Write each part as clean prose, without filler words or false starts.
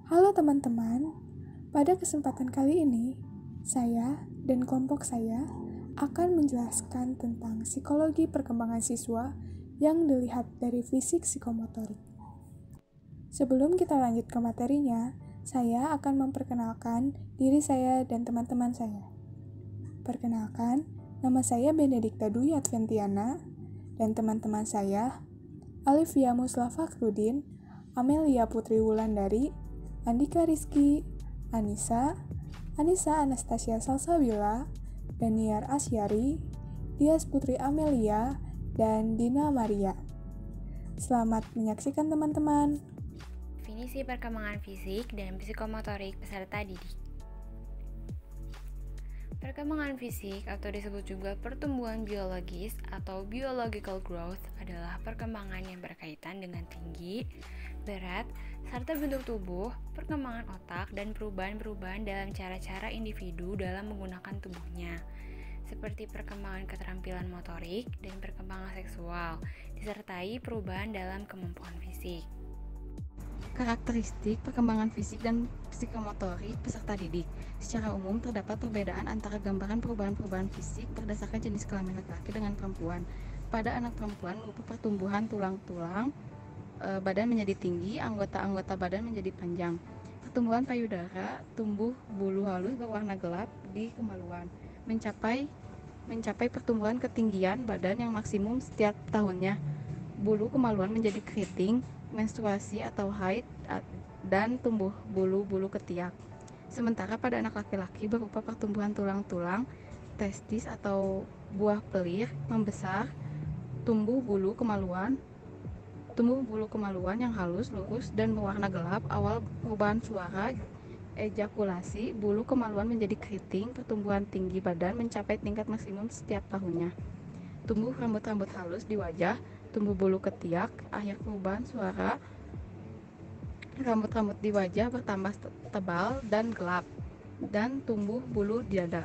Halo teman-teman, pada kesempatan kali ini, saya dan kelompok saya akan menjelaskan tentang psikologi perkembangan siswa yang dilihat dari fisik psikomotorik. Sebelum kita lanjut ke materinya, saya akan memperkenalkan diri saya dan teman-teman saya. Perkenalkan, nama saya Benedikta Dwi Adventiana, dan teman-teman saya, Alivia Musla Fakhrudin, Amelia Putri Wulandari, Andika Rizky, Anissa Anastasia Salsabila, Daniar Asyari, Dias Putri Amelia, dan Dina Maria. Selamat menyaksikan teman-teman. Definisi perkembangan fisik dan psikomotorik peserta didik. Perkembangan fisik atau disebut juga pertumbuhan biologis atau biological growth adalah perkembangan yang berkaitan dengan tinggi, berat, serta bentuk tubuh, perkembangan otak, dan perubahan-perubahan dalam cara-cara individu dalam menggunakan tubuhnya, seperti perkembangan keterampilan motorik dan perkembangan seksual, disertai perubahan dalam kemampuan fisik. Karakteristik perkembangan fisik dan psikomotorik peserta didik. Secara umum terdapat perbedaan antara gambaran perubahan-perubahan fisik berdasarkan jenis kelamin laki-laki dengan perempuan. Pada anak perempuan berupa pertumbuhan tulang-tulang, badan menjadi tinggi, anggota-anggota badan menjadi panjang. Pertumbuhan payudara, tumbuh bulu halus berwarna gelap di kemaluan. Mencapai pertumbuhan ketinggian badan yang maksimum setiap tahunnya. Bulu kemaluan menjadi keriting, menstruasi atau haid, dan tumbuh bulu-bulu ketiak. Sementara pada anak laki-laki berupa pertumbuhan tulang-tulang, testis atau buah pelir membesar, tumbuh bulu kemaluan yang halus, lurus, dan berwarna gelap. Awal perubahan suara, ejakulasi, bulu kemaluan menjadi keriting, pertumbuhan tinggi badan mencapai tingkat maksimum setiap tahunnya. Tumbuh rambut-rambut halus di wajah, tumbuh bulu ketiak, akhir perubahan suara, rambut-rambut di wajah bertambah tebal dan gelap, dan tumbuh bulu di dada.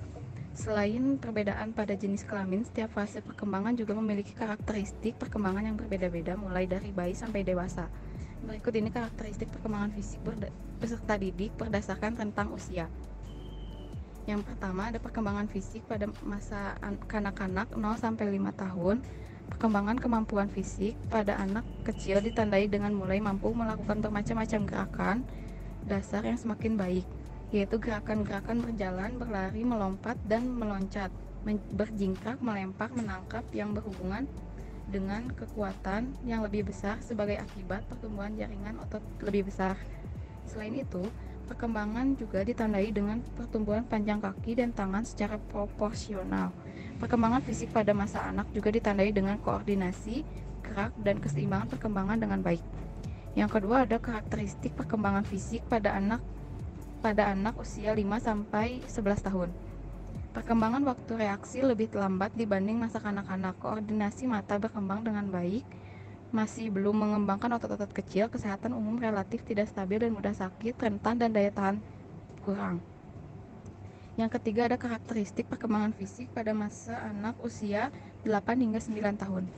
Selain perbedaan pada jenis kelamin, setiap fase perkembangan juga memiliki karakteristik perkembangan yang berbeda-beda mulai dari bayi sampai dewasa. Berikut ini karakteristik perkembangan fisik peserta didik berdasarkan rentang usia. Yang pertama ada perkembangan fisik pada masa kanak-kanak 0 sampai 5 tahun. Perkembangan kemampuan fisik pada anak kecil ditandai dengan mulai mampu melakukan bermacam-macam gerakan dasar yang semakin baik, yaitu gerakan-gerakan berjalan, berlari, melompat, dan meloncat, berjingkrak, melempar, menangkap yang berhubungan dengan kekuatan yang lebih besar sebagai akibat pertumbuhan jaringan otot lebih besar. Selain itu, perkembangan juga ditandai dengan pertumbuhan panjang kaki dan tangan secara proporsional. Perkembangan fisik pada masa anak juga ditandai dengan koordinasi, gerak, dan keseimbangan perkembangan dengan baik. Yang kedua ada karakteristik perkembangan fisik pada anak usia 5 sampai 11 tahun. Perkembangan waktu reaksi lebih lambat dibanding masa kanak-kanak. Koordinasi mata berkembang dengan baik, masih belum mengembangkan otot-otot kecil, kesehatan umum relatif tidak stabil dan mudah sakit, rentan, dan daya tahan kurang. Yang ketiga ada karakteristik perkembangan fisik pada masa anak usia 8 hingga 9 tahun.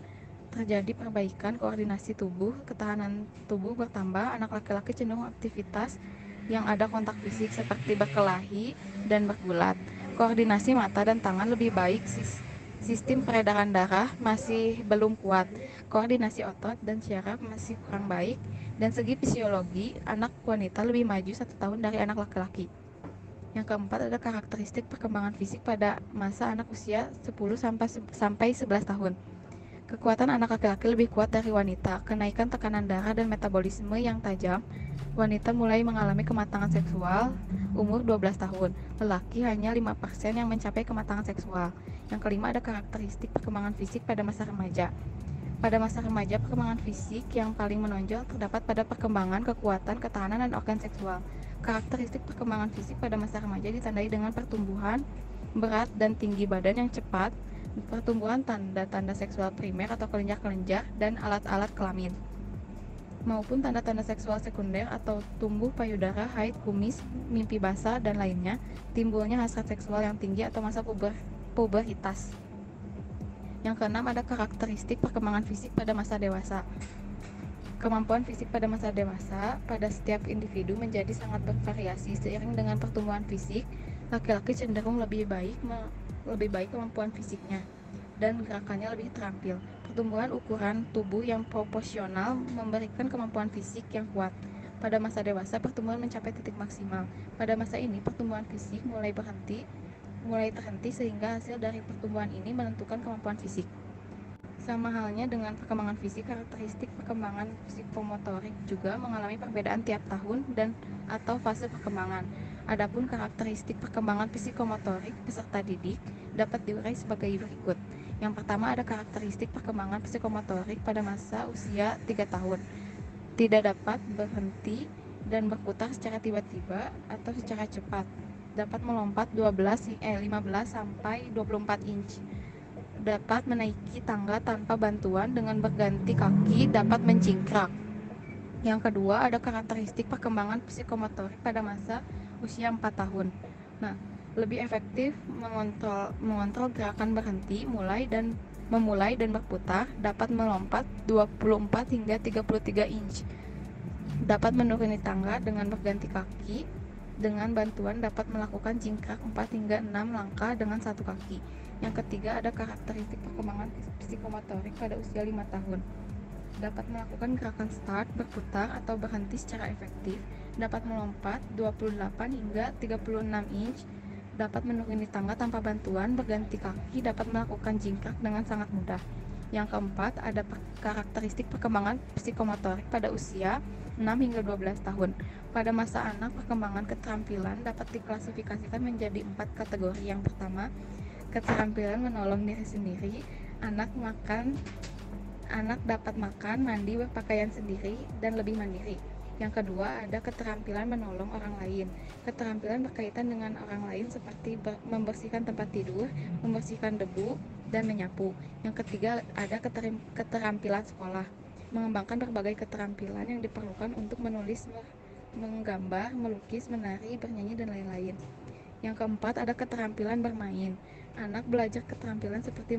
Terjadi perbaikan koordinasi tubuh, ketahanan tubuh bertambah, anak laki-laki cenderung aktivitas yang ada kontak fisik seperti berkelahi dan bergulat. Koordinasi mata dan tangan lebih baik, sistem peredaran darah masih belum kuat, koordinasi otot dan syaraf masih kurang baik, dan segi fisiologi anak wanita lebih maju 1 tahun dari anak laki-laki. Yang keempat ada karakteristik perkembangan fisik pada masa anak usia 10 sampai 11 tahun. Kekuatan anak laki-laki lebih kuat dari wanita, kenaikan tekanan darah dan metabolisme yang tajam. Wanita mulai mengalami kematangan seksual umur 12 tahun, lelaki hanya 5% yang mencapai kematangan seksual. Yang kelima ada karakteristik perkembangan fisik pada masa remaja. Pada masa remaja, perkembangan fisik yang paling menonjol terdapat pada perkembangan kekuatan, ketahanan, dan organ seksual. Karakteristik perkembangan fisik pada masa remaja ditandai dengan pertumbuhan berat dan tinggi badan yang cepat, pertumbuhan tanda-tanda seksual primer atau kelenjar-kelenjar dan alat-alat kelamin, maupun tanda-tanda seksual sekunder atau tumbuh payudara, haid, kumis, mimpi basah, dan lainnya, timbulnya hasrat seksual yang tinggi atau masa puberitas. Yang keenam ada karakteristik perkembangan fisik pada masa dewasa. Kemampuan fisik pada masa dewasa pada setiap individu menjadi sangat bervariasi. Seiring dengan pertumbuhan fisik, laki-laki cenderung lebih baik kemampuan fisiknya dan gerakannya lebih terampil. Pertumbuhan ukuran tubuh yang proporsional memberikan kemampuan fisik yang kuat. Pada masa dewasa, pertumbuhan mencapai titik maksimal. Pada masa ini, pertumbuhan fisik mulai terhenti sehingga hasil dari pertumbuhan ini menentukan kemampuan fisik. Sama halnya dengan perkembangan fisik, karakteristik perkembangan psikomotorik juga mengalami perbedaan tiap tahun dan atau fase perkembangan. Adapun karakteristik perkembangan psikomotorik peserta didik dapat diurai sebagai berikut. Yang pertama, ada karakteristik perkembangan psikomotorik pada masa usia 3 tahun. Tidak dapat berhenti dan berputar secara tiba-tiba atau secara cepat. Dapat melompat 15 sampai 24 inch. Dapat menaiki tangga tanpa bantuan dengan berganti kaki, dapat mencingkrak. Yang kedua, ada karakteristik perkembangan psikomotorik pada masa usia 4 tahun. Nah, lebih efektif mengontrol gerakan berhenti, memulai dan berputar, dapat melompat 24 hingga 33 inch. Dapat menuruni tangga dengan berganti kaki, dengan bantuan dapat melakukan jingkrak 4 hingga 6 langkah dengan satu kaki. Yang ketiga, ada karakteristik perkembangan psikomotorik pada usia 5 tahun. Dapat melakukan gerakan start, berputar, atau berhenti secara efektif. Dapat melompat 28 hingga 36 inch. Dapat menuruni tangga tanpa bantuan, berganti kaki, dapat melakukan jingkrak dengan sangat mudah. Yang keempat, ada karakteristik perkembangan psikomotorik pada usia 6 hingga 12 tahun. Pada masa anak, perkembangan keterampilan dapat diklasifikasikan menjadi 4 kategori. Yang pertama, keterampilan menolong diri sendiri. Anak dapat makan, mandi, berpakaian sendiri, dan lebih mandiri. Yang kedua, ada keterampilan menolong orang lain. Keterampilan berkaitan dengan orang lain seperti membersihkan tempat tidur, membersihkan debu, dan menyapu. Yang ketiga, ada keterampilan sekolah. Mengembangkan berbagai keterampilan yang diperlukan untuk menulis, menggambar, melukis, menari, bernyanyi, dan lain-lain. Yang keempat, ada keterampilan bermain. Anak belajar keterampilan seperti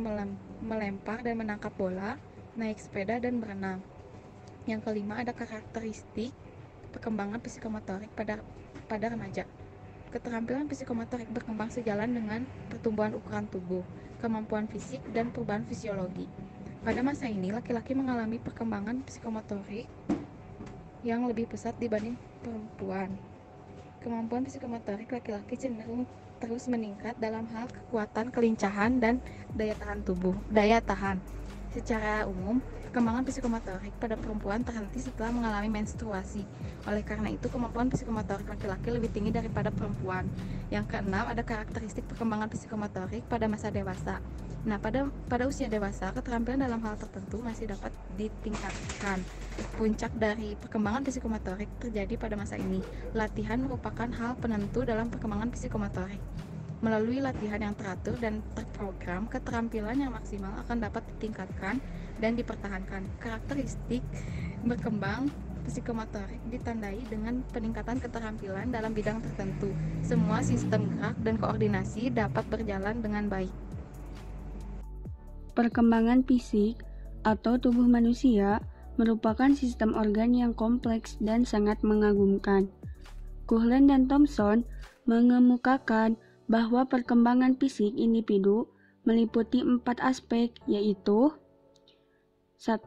melempar dan menangkap bola, naik sepeda, dan berenang. Yang kelima, ada karakteristik perkembangan psikomotorik pada remaja. Keterampilan psikomotorik berkembang sejalan dengan pertumbuhan ukuran tubuh, kemampuan fisik, dan perubahan fisiologi. Pada masa ini, laki-laki mengalami perkembangan psikomotorik yang lebih pesat dibanding perempuan. Kemampuan psikomotorik laki-laki cenderung terus meningkat dalam hal kekuatan, kelincahan, dan daya tahan. Secara umum, perkembangan psikomotorik pada perempuan terhenti setelah mengalami menstruasi. Oleh karena itu, kemampuan psikomotorik laki-laki lebih tinggi daripada perempuan. Yang keenam, ada karakteristik perkembangan psikomotorik pada masa dewasa. Nah, pada usia dewasa, keterampilan dalam hal tertentu masih dapat ditingkatkan. Puncak dari perkembangan psikomotorik terjadi pada masa ini. Latihan merupakan hal penentu dalam perkembangan psikomotorik. Melalui latihan yang teratur dan terprogram, keterampilan yang maksimal akan dapat ditingkatkan dan dipertahankan. Karakteristik berkembang psikomotorik ditandai dengan peningkatan keterampilan dalam bidang tertentu. Semua sistem gerak dan koordinasi dapat berjalan dengan baik. Perkembangan fisik atau tubuh manusia merupakan sistem organ yang kompleks dan sangat mengagumkan. Coughlin dan Thomson mengemukakan bahwa perkembangan fisik individu meliputi 4 aspek, yaitu 1.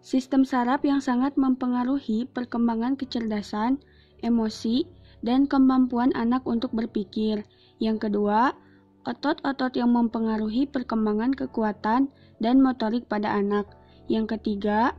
Sistem saraf yang sangat mempengaruhi perkembangan kecerdasan, emosi, dan kemampuan anak untuk berpikir. Yang kedua, otot-otot yang mempengaruhi perkembangan kekuatan dan motorik pada anak. Yang ketiga,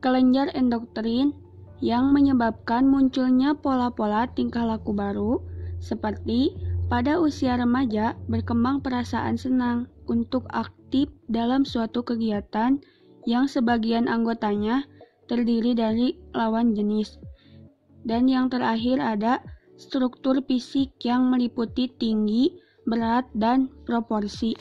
kelenjar endokrin yang menyebabkan munculnya pola-pola tingkah laku baru, seperti pada usia remaja berkembang perasaan senang untuk aktif dalam suatu kegiatan yang sebagian anggotanya terdiri dari lawan jenis. Dan yang terakhir ada struktur fisik yang meliputi tinggi, berat, dan proporsi.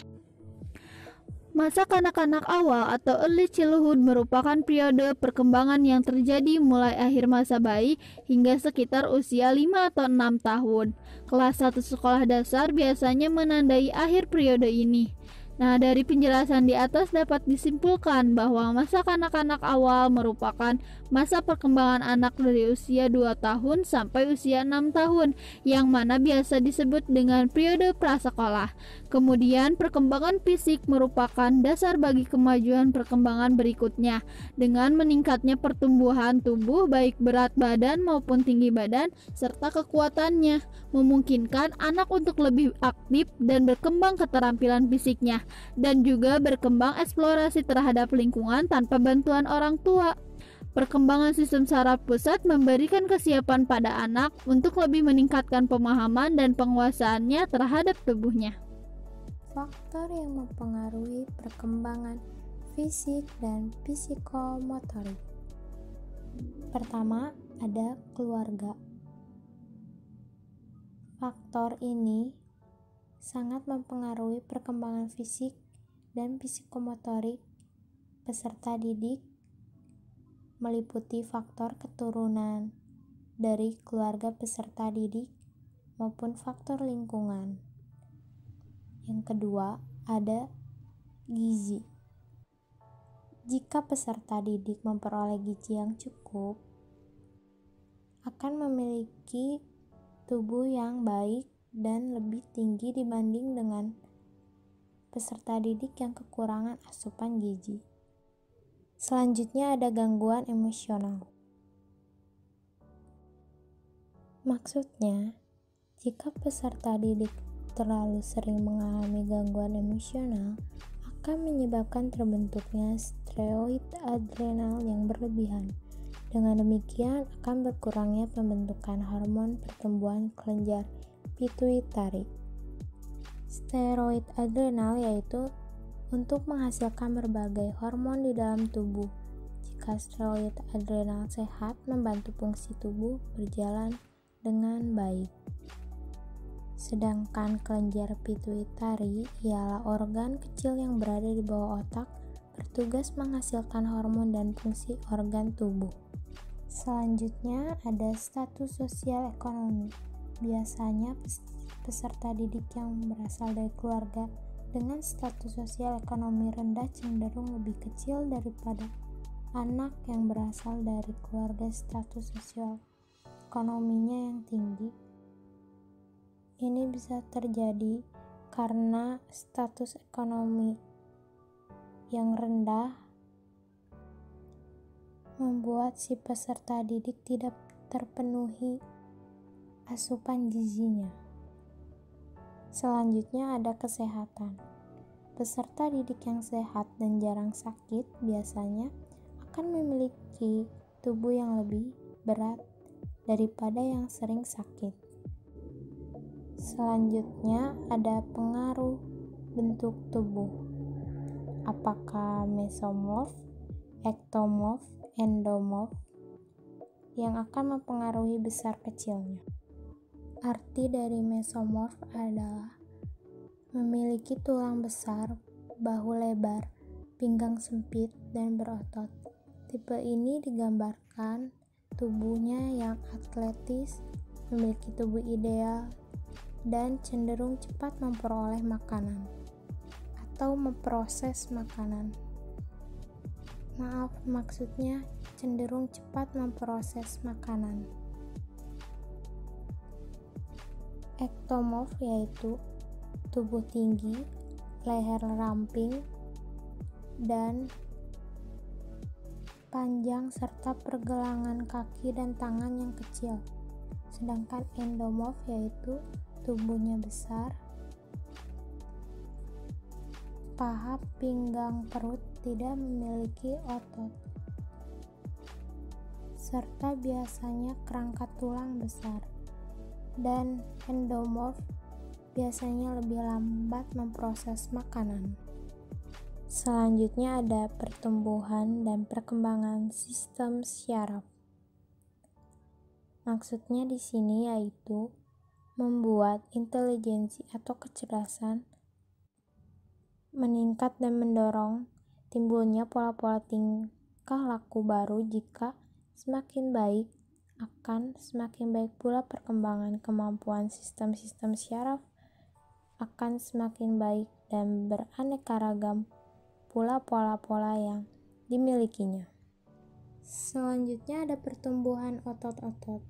Masa kanak-kanak awal atau early childhood merupakan periode perkembangan yang terjadi mulai akhir masa bayi hingga sekitar usia 5 atau 6 tahun. Kelas 1 sekolah dasar biasanya menandai akhir periode ini. Nah, dari penjelasan di atas dapat disimpulkan bahwa masa kanak-kanak awal merupakan masa perkembangan anak dari usia 2 tahun sampai usia 6 tahun, yang mana biasa disebut dengan periode prasekolah. Kemudian, perkembangan fisik merupakan dasar bagi kemajuan perkembangan berikutnya, dengan meningkatnya pertumbuhan tubuh baik berat badan maupun tinggi badan, serta kekuatannya, memungkinkan anak untuk lebih aktif dan berkembang keterampilan fisiknya, dan juga berkembang eksplorasi terhadap lingkungan tanpa bantuan orang tua. Perkembangan sistem saraf pusat memberikan kesiapan pada anak untuk lebih meningkatkan pemahaman dan penguasaannya terhadap tubuhnya. Faktor yang mempengaruhi perkembangan fisik dan psikomotorik. Pertama, ada keluarga. Faktor ini sangat mempengaruhi perkembangan fisik dan psikomotorik peserta didik, meliputi faktor keturunan dari keluarga peserta didik maupun faktor lingkungan. Yang kedua, ada gizi. Jika peserta didik memperoleh gizi yang cukup, akan memiliki tubuh yang baik dan lebih tinggi dibanding dengan peserta didik yang kekurangan asupan gizi. Selanjutnya ada gangguan emosional. Maksudnya, jika peserta didik terlalu sering mengalami gangguan emosional, akan menyebabkan terbentuknya steroid adrenal yang berlebihan. Dengan demikian, akan berkurangnya pembentukan hormon pertumbuhan kelenjar pituitari. Steroid adrenal yaitu untuk menghasilkan berbagai hormon di dalam tubuh. Jika steroid adrenal sehat, membantu fungsi tubuh berjalan dengan baik. Sedangkan kelenjar pituitari ialah organ kecil yang berada di bawah otak, bertugas menghasilkan hormon dan fungsi organ tubuh. Selanjutnya ada status sosial ekonomi. Biasanya peserta didik yang berasal dari keluarga dengan status sosial ekonomi rendah cenderung lebih kecil daripada anak yang berasal dari keluarga status sosial ekonominya yang tinggi. Ini bisa terjadi karena status ekonomi yang rendah membuat si peserta didik tidak terpenuhi asupan gizinya. Selanjutnya ada kesehatan. Peserta didik yang sehat dan jarang sakit biasanya akan memiliki tubuh yang lebih berat daripada yang sering sakit. Selanjutnya ada pengaruh bentuk tubuh. Apakah mesomorf, ektomorf, endomorf yang akan mempengaruhi besar kecilnya. Arti dari mesomorf adalah memiliki tulang besar, bahu lebar, pinggang sempit, dan berotot. Tipe ini digambarkan tubuhnya yang atletis, memiliki tubuh ideal, dan cenderung cepat memperoleh makanan atau memproses makanan. Maksudnya cenderung cepat memproses makanan. Ektomorf yaitu tubuh tinggi, leher ramping, dan panjang serta pergelangan kaki dan tangan yang kecil. Sedangkan endomorf yaitu tubuhnya besar, paha, pinggang, perut tidak memiliki otot, serta biasanya kerangka tulang besar. Dan endomorf biasanya lebih lambat memproses makanan. Selanjutnya ada pertumbuhan dan perkembangan sistem syaraf. Maksudnya di sini yaitu membuat intelijensi atau kecerdasan meningkat dan mendorong timbulnya pola-pola tingkah laku baru. Jika semakin baik, akan semakin baik pula perkembangan kemampuan sistem-sistem syaraf, akan semakin baik dan beraneka ragam pula pola-pola yang dimilikinya. Selanjutnya ada pertumbuhan otot-otot.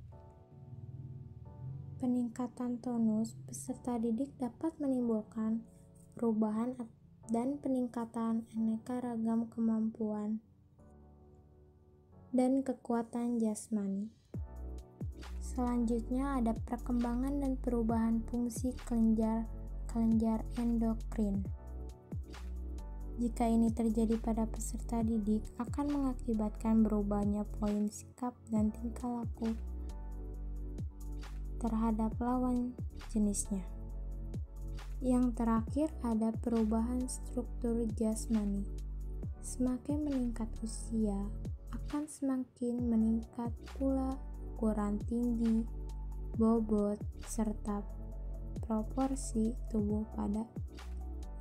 Peningkatan tonus peserta didik dapat menimbulkan perubahan dan peningkatan aneka ragam kemampuan dan kekuatan jasmani. Selanjutnya ada perkembangan dan perubahan fungsi kelenjar endokrin. Jika ini terjadi pada peserta didik, akan mengakibatkan berubahnya poin sikap dan tingkah laku terhadap lawan jenisnya. Yang terakhir ada perubahan struktur jasmani. Semakin meningkat usia, akan semakin meningkat pula ukuran tinggi, bobot, serta proporsi tubuh pada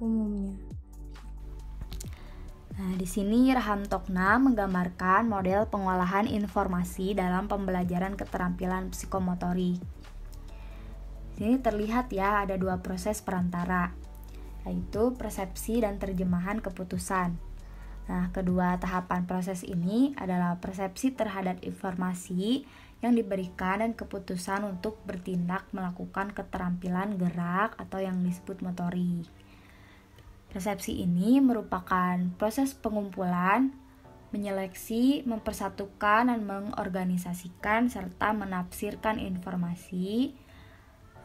umumnya. Nah, di sini Raham Tokna menggambarkan model pengolahan informasi dalam pembelajaran keterampilan psikomotorik. Di sini terlihat ya ada dua proses perantara, yaitu persepsi dan terjemahan keputusan. Nah, kedua tahapan proses ini adalah persepsi terhadap informasi yang diberikan dan keputusan untuk bertindak melakukan keterampilan gerak atau yang disebut motorik. Persepsi ini merupakan proses pengumpulan, menyeleksi, mempersatukan, dan mengorganisasikan serta menafsirkan informasi.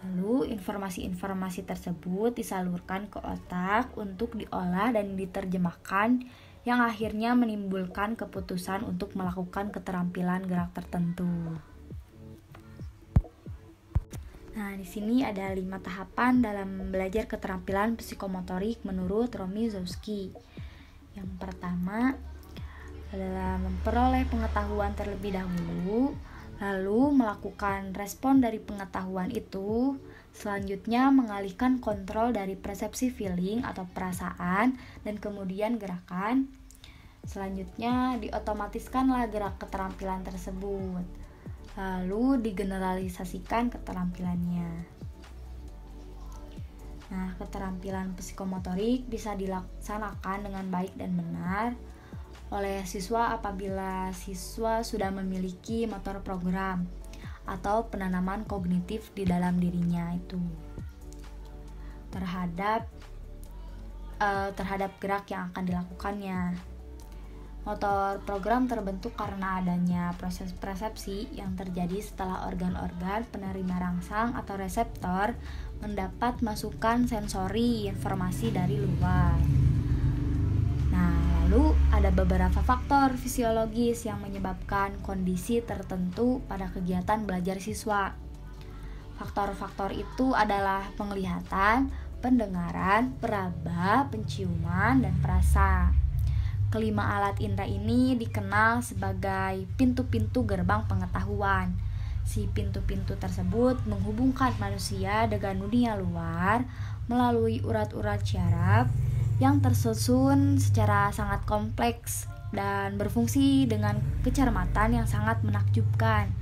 Lalu informasi-informasi tersebut disalurkan ke otak untuk diolah dan diterjemahkan yang akhirnya menimbulkan keputusan untuk melakukan keterampilan gerak tertentu. Nah, di sini ada 5 tahapan dalam belajar keterampilan psikomotorik menurut Romizowski. Yang pertama adalah memperoleh pengetahuan terlebih dahulu, lalu melakukan respon dari pengetahuan itu, selanjutnya mengalihkan kontrol dari persepsi feeling atau perasaan, dan kemudian gerakan. Selanjutnya diotomatiskanlah gerak keterampilan tersebut, lalu digeneralisasikan keterampilannya. Nah, keterampilan psikomotorik bisa dilaksanakan dengan baik dan benar oleh siswa apabila siswa sudah memiliki motor program atau penanaman kognitif di dalam dirinya itu terhadap gerak yang akan dilakukannya. Motor program terbentuk karena adanya proses persepsi yang terjadi setelah organ-organ penerima rangsang atau reseptor mendapat masukan sensori informasi dari luar. Nah, lalu ada beberapa faktor fisiologis yang menyebabkan kondisi tertentu pada kegiatan belajar siswa. Faktor-faktor itu adalah penglihatan, pendengaran, peraba, penciuman, dan perasa. Kelima alat indera ini dikenal sebagai pintu-pintu gerbang pengetahuan. Si pintu-pintu tersebut menghubungkan manusia dengan dunia luar melalui urat-urat syaraf yang tersusun secara sangat kompleks dan berfungsi dengan kecermatan yang sangat menakjubkan.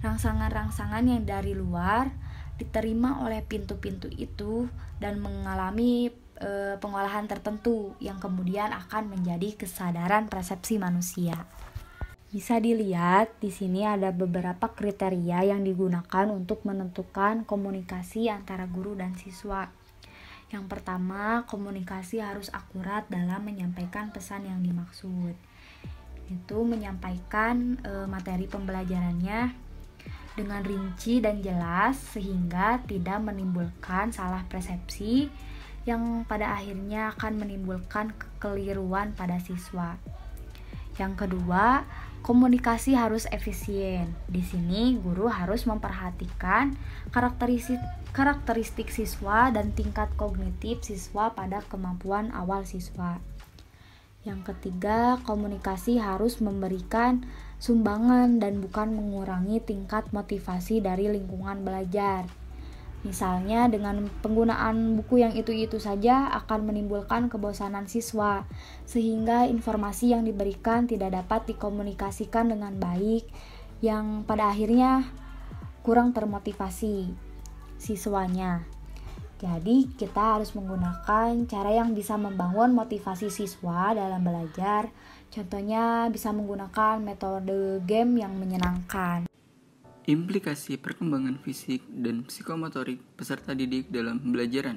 Rangsangan-rangsangan yang dari luar diterima oleh pintu-pintu itu dan mengalami pengolahan tertentu yang kemudian akan menjadi kesadaran persepsi manusia. Bisa dilihat di sini ada beberapa kriteria yang digunakan untuk menentukan komunikasi antara guru dan siswa. Yang pertama, komunikasi harus akurat dalam menyampaikan pesan yang dimaksud. Itu menyampaikan materi pembelajarannya dengan rinci dan jelas sehingga tidak menimbulkan salah persepsi yang pada akhirnya akan menimbulkan kekeliruan pada siswa. Yang kedua, komunikasi harus efisien. Di sini guru harus memperhatikan karakteristik siswa dan tingkat kognitif siswa pada kemampuan awal siswa. Yang ketiga, komunikasi harus memberikan sumbangan dan bukan mengurangi tingkat motivasi dari lingkungan belajar. Misalnya dengan penggunaan buku yang itu-itu saja akan menimbulkan kebosanan siswa, sehingga informasi yang diberikan tidak dapat dikomunikasikan dengan baik, yang pada akhirnya kurang termotivasi siswanya. Jadi kita harus menggunakan cara yang bisa membangun motivasi siswa dalam belajar. Contohnya bisa menggunakan metode game yang menyenangkan. Implikasi perkembangan fisik dan psikomotorik peserta didik dalam pembelajaran.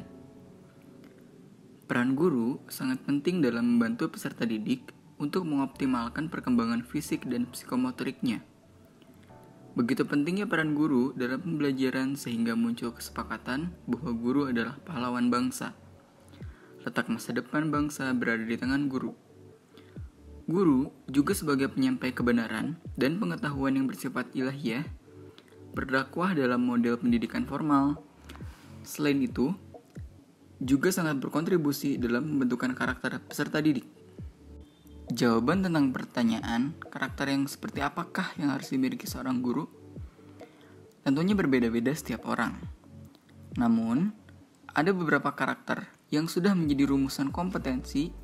Peran guru sangat penting dalam membantu peserta didik untuk mengoptimalkan perkembangan fisik dan psikomotoriknya. Begitu pentingnya peran guru dalam pembelajaran sehingga muncul kesepakatan bahwa guru adalah pahlawan bangsa. Letak masa depan bangsa berada di tangan guru. Guru juga sebagai penyampai kebenaran dan pengetahuan yang bersifat ilahiyah, berdakwah dalam model pendidikan formal. Selain itu, juga sangat berkontribusi dalam pembentukan karakter peserta didik. Jawaban tentang pertanyaan, karakter yang seperti apakah yang harus dimiliki seorang guru? Tentunya berbeda-beda setiap orang. Namun, ada beberapa karakter yang sudah menjadi rumusan kompetensi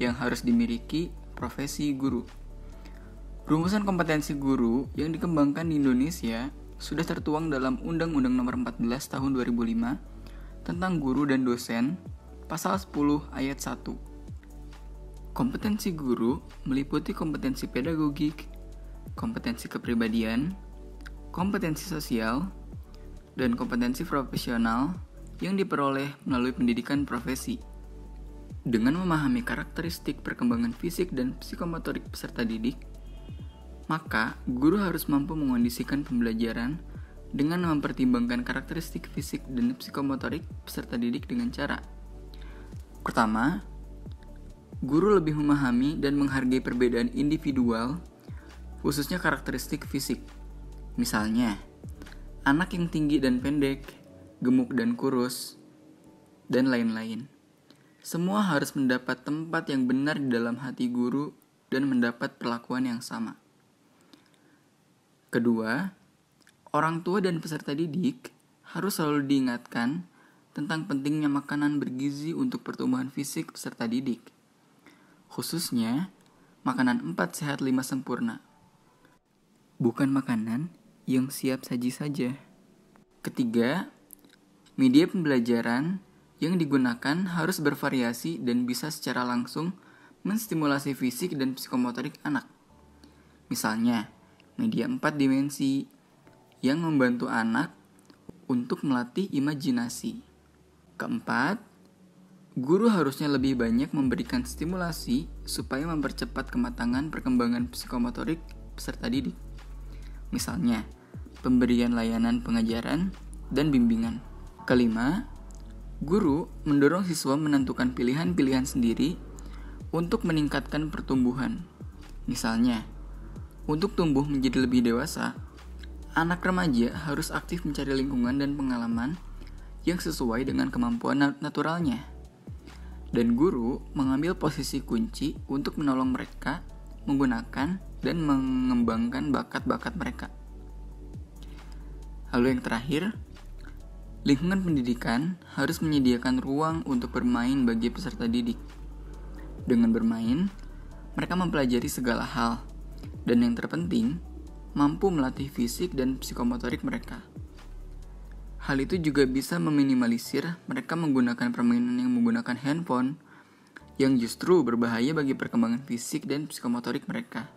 yang harus dimiliki profesi guru. Rumusan kompetensi guru yang dikembangkan di Indonesia sudah tertuang dalam Undang-Undang Nomor 14 Tahun 2005 tentang guru dan dosen, pasal 10 ayat 1. Kompetensi guru meliputi kompetensi pedagogik, kompetensi kepribadian, kompetensi sosial, dan kompetensi profesional yang diperoleh melalui pendidikan profesi. Dengan memahami karakteristik perkembangan fisik dan psikomotorik peserta didik, maka guru harus mampu mengondisikan pembelajaran dengan mempertimbangkan karakteristik fisik dan psikomotorik peserta didik dengan cara: pertama, guru lebih memahami dan menghargai perbedaan individual, khususnya karakteristik fisik. Misalnya, anak yang tinggi dan pendek, gemuk dan kurus, dan lain-lain. Semua harus mendapat tempat yang benar di dalam hati guru dan mendapat perlakuan yang sama. Kedua, orang tua dan peserta didik harus selalu diingatkan tentang pentingnya makanan bergizi untuk pertumbuhan fisik peserta didik. Khususnya, makanan 4 sehat 5 sempurna. Bukan makanan yang siap saji saja. Ketiga, media pembelajaran yang digunakan harus bervariasi dan bisa secara langsung menstimulasi fisik dan psikomotorik anak. Misalnya, media 4 dimensi yang membantu anak untuk melatih imajinasi. Keempat, guru harusnya lebih banyak memberikan stimulasi supaya mempercepat kematangan perkembangan psikomotorik peserta didik. Misalnya, pemberian layanan pengajaran dan bimbingan. Kelima, guru mendorong siswa menentukan pilihan-pilihan sendiri untuk meningkatkan pertumbuhan. Misalnya, untuk tumbuh menjadi lebih dewasa, anak remaja harus aktif mencari lingkungan dan pengalaman yang sesuai dengan kemampuan naturalnya. Dan guru mengambil posisi kunci untuk menolong mereka menggunakan dan mengembangkan bakat-bakat mereka. Lalu yang terakhir, lingkungan pendidikan harus menyediakan ruang untuk bermain bagi peserta didik. Dengan bermain, mereka mempelajari segala hal, dan yang terpenting, mampu melatih fisik dan psikomotorik mereka. Hal itu juga bisa meminimalisir mereka menggunakan permainan yang menggunakan handphone, yang justru berbahaya bagi perkembangan fisik dan psikomotorik mereka.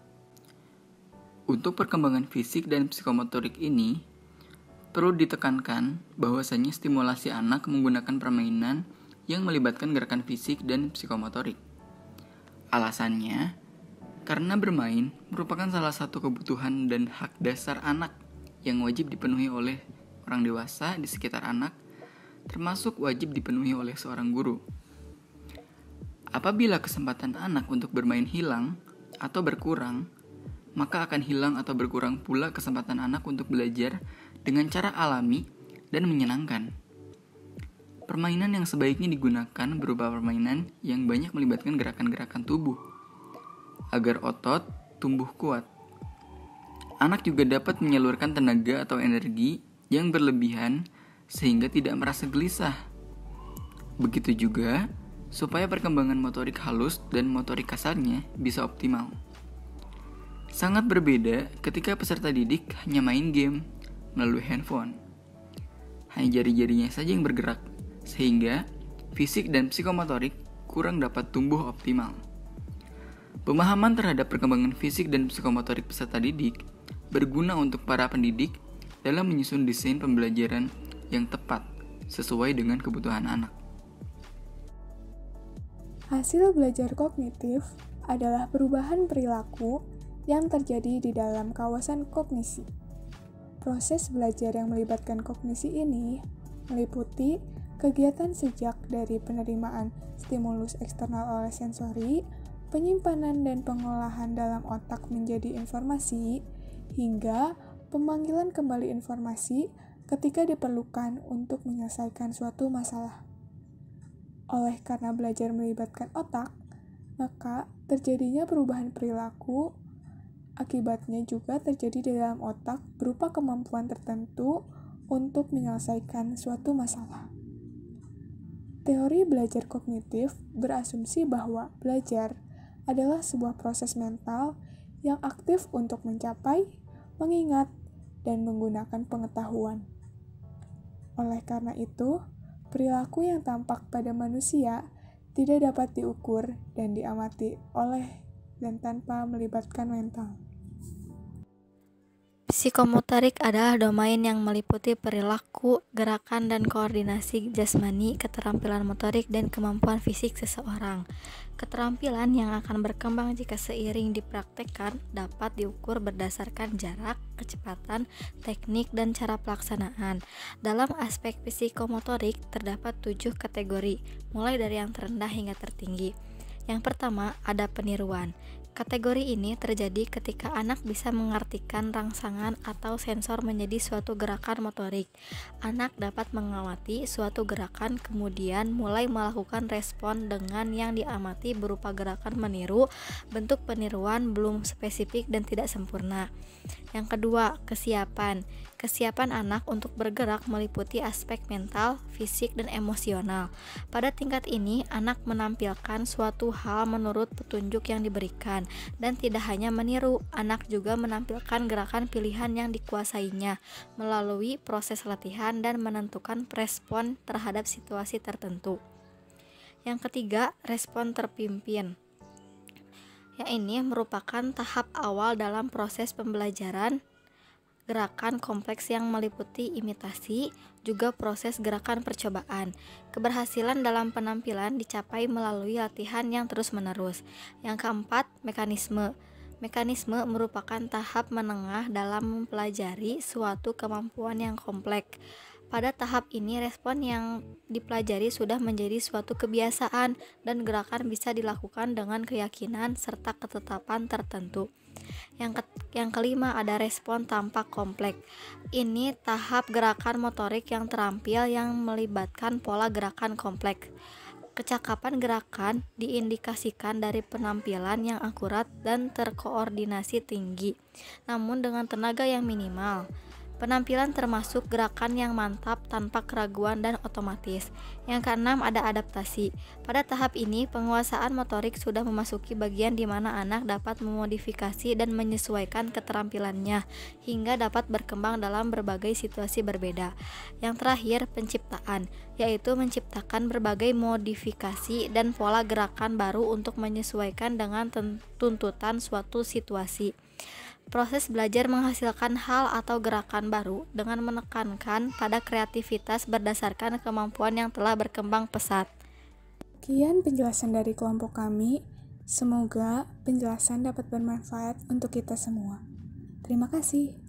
Untuk perkembangan fisik dan psikomotorik ini, perlu ditekankan bahwasanya stimulasi anak menggunakan permainan yang melibatkan gerakan fisik dan psikomotorik. Alasannya, karena bermain merupakan salah satu kebutuhan dan hak dasar anak yang wajib dipenuhi oleh orang dewasa di sekitar anak, termasuk wajib dipenuhi oleh seorang guru. Apabila kesempatan anak untuk bermain hilang atau berkurang, maka akan hilang atau berkurang pula kesempatan anak untuk belajar dengan cara alami dan menyenangkan. Permainan yang sebaiknya digunakan berupa permainan yang banyak melibatkan gerakan-gerakan tubuh, agar otot tumbuh kuat. Anak juga dapat menyalurkan tenaga atau energi yang berlebihan sehingga tidak merasa gelisah. Begitu juga supaya perkembangan motorik halus dan motorik kasarnya bisa optimal. Sangat berbeda ketika peserta didik hanya main game melalui handphone. Hanya jari-jarinya saja yang bergerak, sehingga fisik dan psikomotorik kurang dapat tumbuh optimal. Pemahaman terhadap perkembangan fisik dan psikomotorik peserta didik berguna untuk para pendidik dalam menyusun desain pembelajaran yang tepat sesuai dengan kebutuhan anak. Hasil belajar kognitif adalah perubahan perilaku yang terjadi di dalam kawasan kognisi. Proses belajar yang melibatkan kognisi ini meliputi kegiatan sejak dari penerimaan stimulus eksternal oleh sensori, penyimpanan dan pengolahan dalam otak menjadi informasi, hingga pemanggilan kembali informasi ketika diperlukan untuk menyelesaikan suatu masalah. Oleh karena belajar melibatkan otak, maka terjadinya perubahan perilaku. Akibatnya juga terjadi di dalam otak berupa kemampuan tertentu untuk menyelesaikan suatu masalah. Teori belajar kognitif berasumsi bahwa belajar adalah sebuah proses mental yang aktif untuk mencapai, mengingat, dan menggunakan pengetahuan. Oleh karena itu, perilaku yang tampak pada manusia tidak dapat diukur dan diamati oleh dan tanpa melibatkan mental. Psikomotorik adalah domain yang meliputi perilaku, gerakan, dan koordinasi jasmani, keterampilan motorik, dan kemampuan fisik seseorang. Keterampilan yang akan berkembang jika seiring dipraktekkan dapat diukur berdasarkan jarak, kecepatan, teknik, dan cara pelaksanaan. Dalam aspek psikomotorik terdapat 7 kategori, mulai dari yang terendah hingga tertinggi. Yang pertama, ada peniruan. Kategori ini terjadi ketika anak bisa mengartikan rangsangan atau sensor menjadi suatu gerakan motorik. Anak dapat mengamati suatu gerakan kemudian mulai melakukan respon dengan yang diamati berupa gerakan meniru. Bentuk peniruan belum spesifik dan tidak sempurna. Yang kedua, kesiapan. Kesiapan anak untuk bergerak meliputi aspek mental, fisik, dan emosional. Pada tingkat ini, anak menampilkan suatu hal menurut petunjuk yang diberikan, dan tidak hanya meniru, anak juga menampilkan gerakan pilihan yang dikuasainya melalui proses latihan dan menentukan respon terhadap situasi tertentu. Yang ketiga, respon terpimpin. Yang ini merupakan tahap awal dalam proses pembelajaran gerakan kompleks yang meliputi imitasi, juga proses gerakan percobaan. Keberhasilan dalam penampilan dicapai melalui latihan yang terus-menerus. Yang keempat, mekanisme. Mekanisme merupakan tahap menengah dalam mempelajari suatu kemampuan yang kompleks. Pada tahap ini, respon yang dipelajari sudah menjadi suatu kebiasaan dan gerakan bisa dilakukan dengan keyakinan serta ketetapan tertentu. Yang kelima, ada respon tampak kompleks. Ini tahap gerakan motorik yang terampil yang melibatkan pola gerakan kompleks. Kecakapan gerakan diindikasikan dari penampilan yang akurat dan terkoordinasi tinggi, namun dengan tenaga yang minimal. Penampilan termasuk gerakan yang mantap tanpa keraguan dan otomatis. Yang keenam, ada adaptasi. Pada tahap ini, penguasaan motorik sudah memasuki bagian di mana anak dapat memodifikasi dan menyesuaikan keterampilannya hingga dapat berkembang dalam berbagai situasi berbeda. Yang terakhir, penciptaan, yaitu menciptakan berbagai modifikasi dan pola gerakan baru untuk menyesuaikan dengan tuntutan suatu situasi. Proses belajar menghasilkan hal atau gerakan baru dengan menekankan pada kreativitas berdasarkan kemampuan yang telah berkembang pesat. Sekian penjelasan dari kelompok kami. Semoga penjelasan dapat bermanfaat untuk kita semua. Terima kasih.